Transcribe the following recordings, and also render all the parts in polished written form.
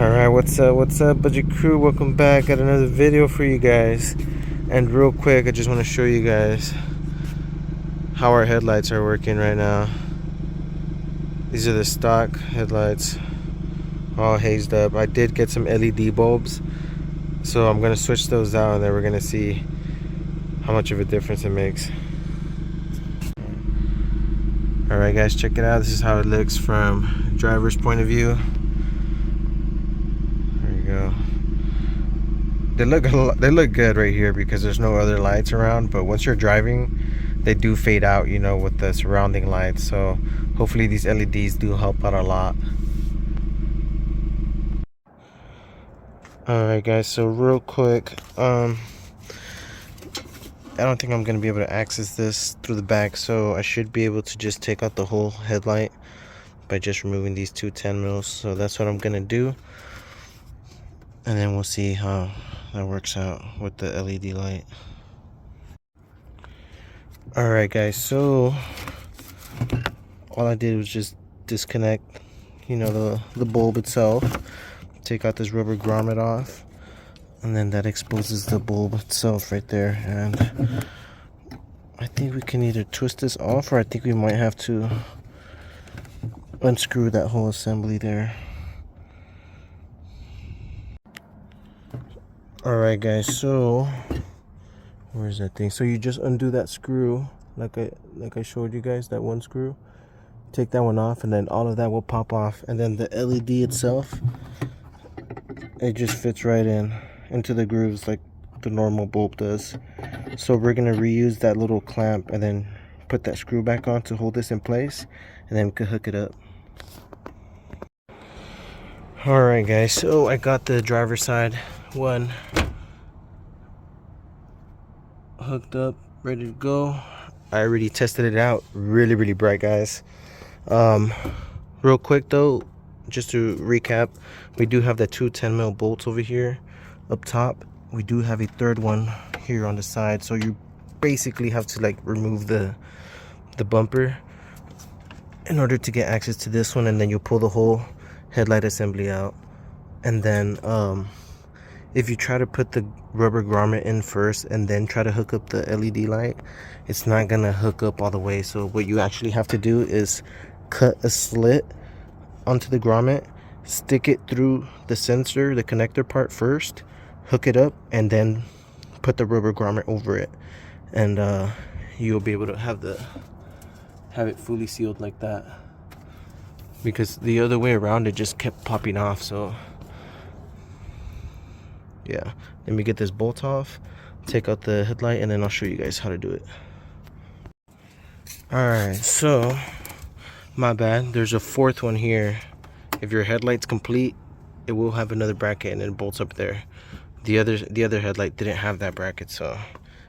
Alright, what's up budget crew? Welcome back. Got another video for you guys. And real quick, I just want to show you guys how our headlights are working right now. These are the stock headlights, all hazed up. I did get some LED bulbs, so I'm gonna switch those out and then we're gonna see how much of a difference it makes. Alright guys, check it out. This is how it looks from driver's point of view. Go. They look good right here because there's no other lights around, but once you're driving they do fade out, you know, with the surrounding lights. So hopefully these LEDs do help out a lot. Alright guys, so real quick, I don't think I'm gonna be able to access this through the back, so I should be able to just take out the whole headlight by just removing these two 10 mils. So that's what I'm gonna do, and then we'll see how that works out with the LED light. Alright guys, so all I did was just disconnect, you know, the bulb itself, take out this rubber grommet off, and then that exposes the bulb itself right there. And I think we can either twist this off, or I think we might have to unscrew that whole assembly there. Alright guys, so where's that thing? So you just undo that screw like I showed you guys, that one screw. Take that one off and then all of that will pop off, and then the LED itself, it just fits right into the grooves like the normal bulb does. So we're gonna reuse that little clamp and then put that screw back on to hold this in place, and then we could hook it up. Alright guys, so I got the driver's side one hooked up, ready to go. I already tested it out. Really bright, guys. Real quick though, just to recap, we do have the two 10 mil bolts over here up top. We do have a third one here on the side, so you basically have to like remove the bumper in order to get access to this one, and then you pull the whole headlight assembly out. And then if you try to put the rubber grommet in first and then try to hook up the LED light, it's not gonna hook up all the way. So what you actually have to do is cut a slit onto the grommet, stick it through the sensor, the connector part first, hook it up, and then put the rubber grommet over it, and you'll be able to have it fully sealed like that, because the other way around it just kept popping off. So yeah, let me get this bolt off, take out the headlight, and then I'll show you guys how to do it. Alright, so my bad, there's a fourth one here. If your headlight's complete, it will have another bracket and it bolts up there. The other headlight didn't have that bracket, so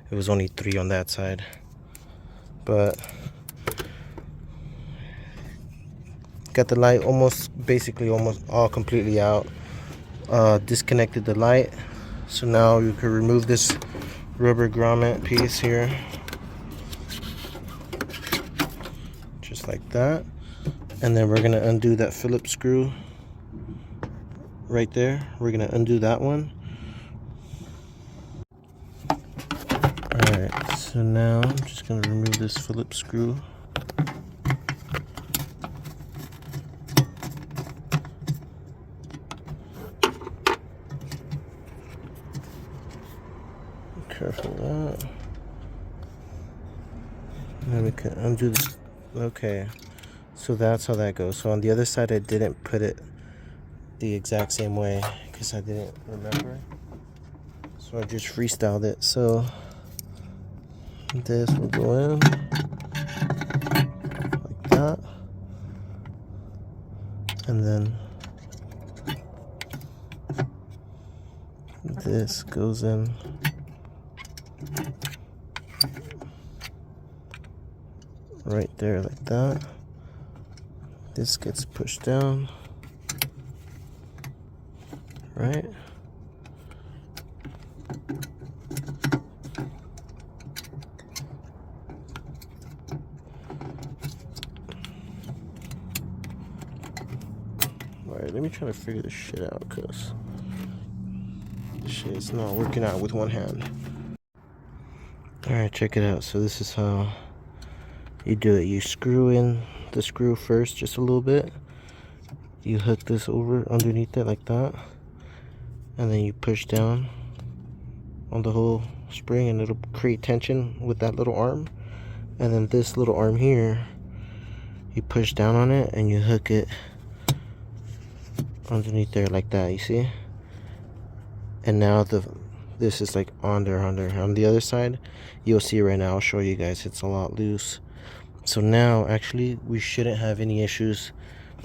it was only 3 on that side. But got the light basically almost all completely out. Disconnected the light, so now you can remove this rubber grommet piece here, just like that. And then we're gonna undo that Phillips screw right there. We're gonna undo that one. Alright, so now I'm just gonna remove this Phillips screw. Careful with that. And then we can undo this. Okay, so that's how that goes. So on the other side I didn't put it the exact same way because I didn't remember, so I just freestyled it. So this will go in like that, and then this goes in right there like that. This gets pushed down, right? Alright, let me try to figure this shit out, because this shit is not working out with one hand. Alright, check it out. So this is how you do it. You screw in the screw first just a little bit. You hook this over underneath it like that, and then you push down on the whole spring, and it'll create tension with that little arm. And then this little arm here, you push down on it and you hook it underneath there like that, you see? And now this is like on there. On the other side, you'll see right now, I'll show you guys, it's a lot loose. So now actually we shouldn't have any issues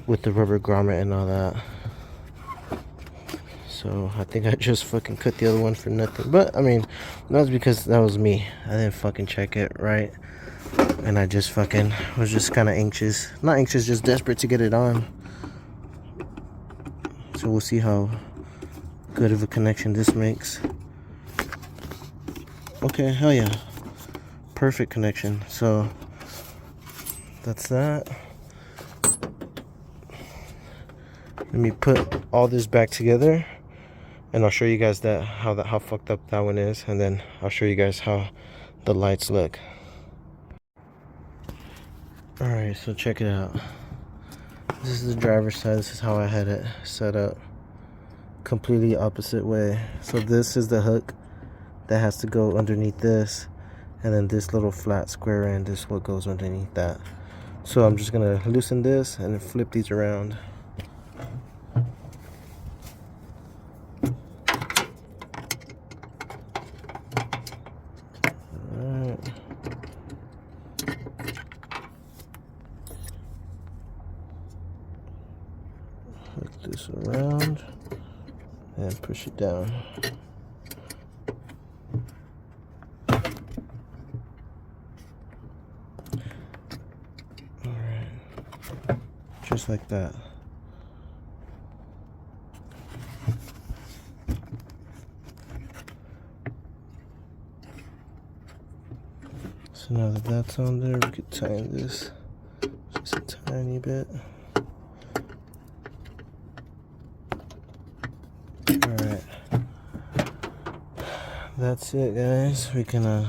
with the rubber grommet and all that. So I think I just fucking cut the other one for nothing. But I mean, that was because that was me. I didn't fucking check it right, and I just fucking was just kind of anxious. Not anxious, just desperate to get it on. So we'll see how good of a connection this makes. Okay, hell yeah, perfect connection. So that's that. Let me put all this back together, and I'll show you guys how fucked up that one is, and then I'll show you guys how the lights look. Alright, so check it out. This is the driver's side. This is how I had it set up. Completely opposite way. So this is the hook that has to go underneath this, and then this little flat square end is what goes underneath that. So I'm just gonna loosen this and flip these around. Hook this around and push it down. Alright, just like that. So now that that's on there, we could tighten this just a tiny bit. Alright, that's it, guys. We can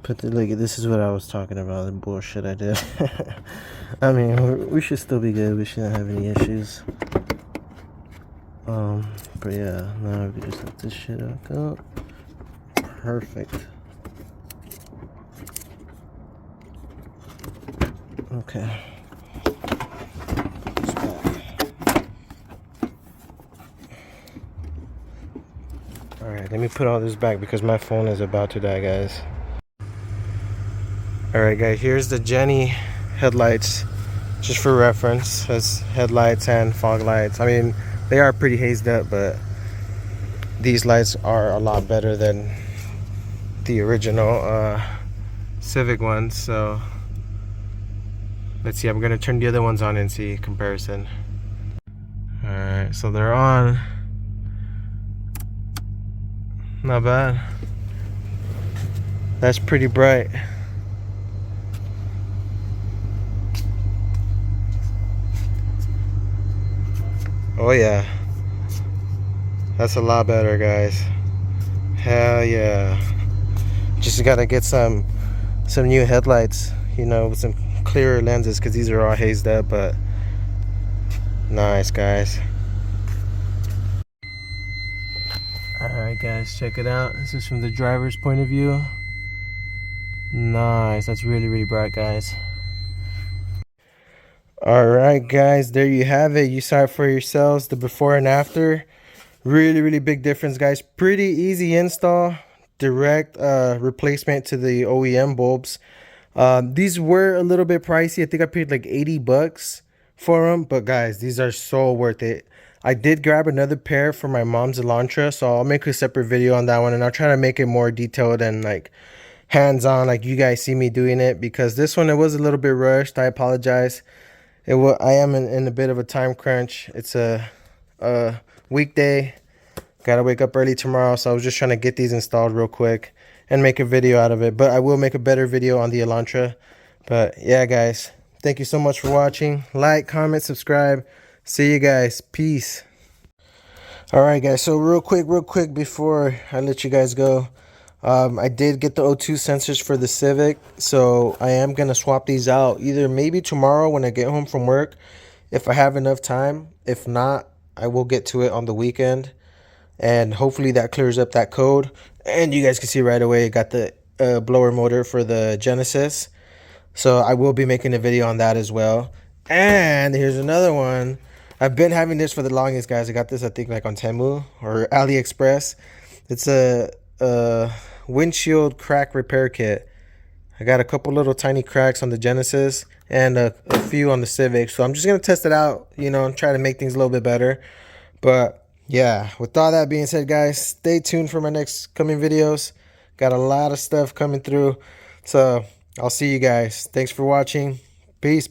put the, like, this is what I was talking about, the bullshit I did. I mean, we should still be good. We shouldn't have any issues. But yeah, now we just let this shit up. Perfect. Okay. Alright, let me put all this back because my phone is about to die, guys. Alright, guys, here's the Jenny headlights, just for reference, as headlights and fog lights. I mean, they are pretty hazed up, but these lights are a lot better than the original Civic ones. So let's see, I'm gonna turn the other ones on and see comparison. Alright, so they're on. Not bad. That's pretty bright. Oh yeah, that's a lot better, guys. Hell yeah. Just gotta get some new headlights, you know, with some clearer lenses, because these are all hazed up. But nice, guys. Alright, guys, check it out. This is from the driver's point of view. Nice. That's really bright, guys. Alright, guys, there you have it. You saw it for yourselves, the before and after. Really big difference, guys. Pretty easy install. Direct replacement to the OEM bulbs. These were a little bit pricey. I think I paid like 80 bucks for them, but guys, these are so worth it. I did grab another pair for my mom's Elantra, so I'll make a separate video on that one, and I'll try to make it more detailed and like hands-on, like you guys see me doing it, because this one, it was a little bit rushed. I apologize. I am in a bit of a time crunch. It's a weekday. Gotta wake up early tomorrow, so I was just trying to get these installed real quick and make a video out of it. But I will make a better video on the Elantra. But yeah, guys, thank you so much for watching. Like, comment, subscribe. See you guys. Peace. All right, guys. So real quick before I let you guys go, I did get the O2 sensors for the Civic, so I am gonna swap these out either maybe tomorrow when I get home from work, if I have enough time. If not, I will get to it on the weekend, and hopefully that clears up that code. And you guys can see right away, I got the blower motor for the Genesis, so I will be making a video on that as well. And here's another one. I've been having this for the longest, guys. I got this, I think, like on Temu or AliExpress. It's a windshield crack repair kit. I got a couple little tiny cracks on the Genesis and a few on the Civic. So I'm just going to test it out, you know, and try to make things a little bit better. But yeah, with all that being said, guys, stay tuned for my next coming videos. Got a lot of stuff coming through. So I'll see you guys. Thanks for watching. Peace.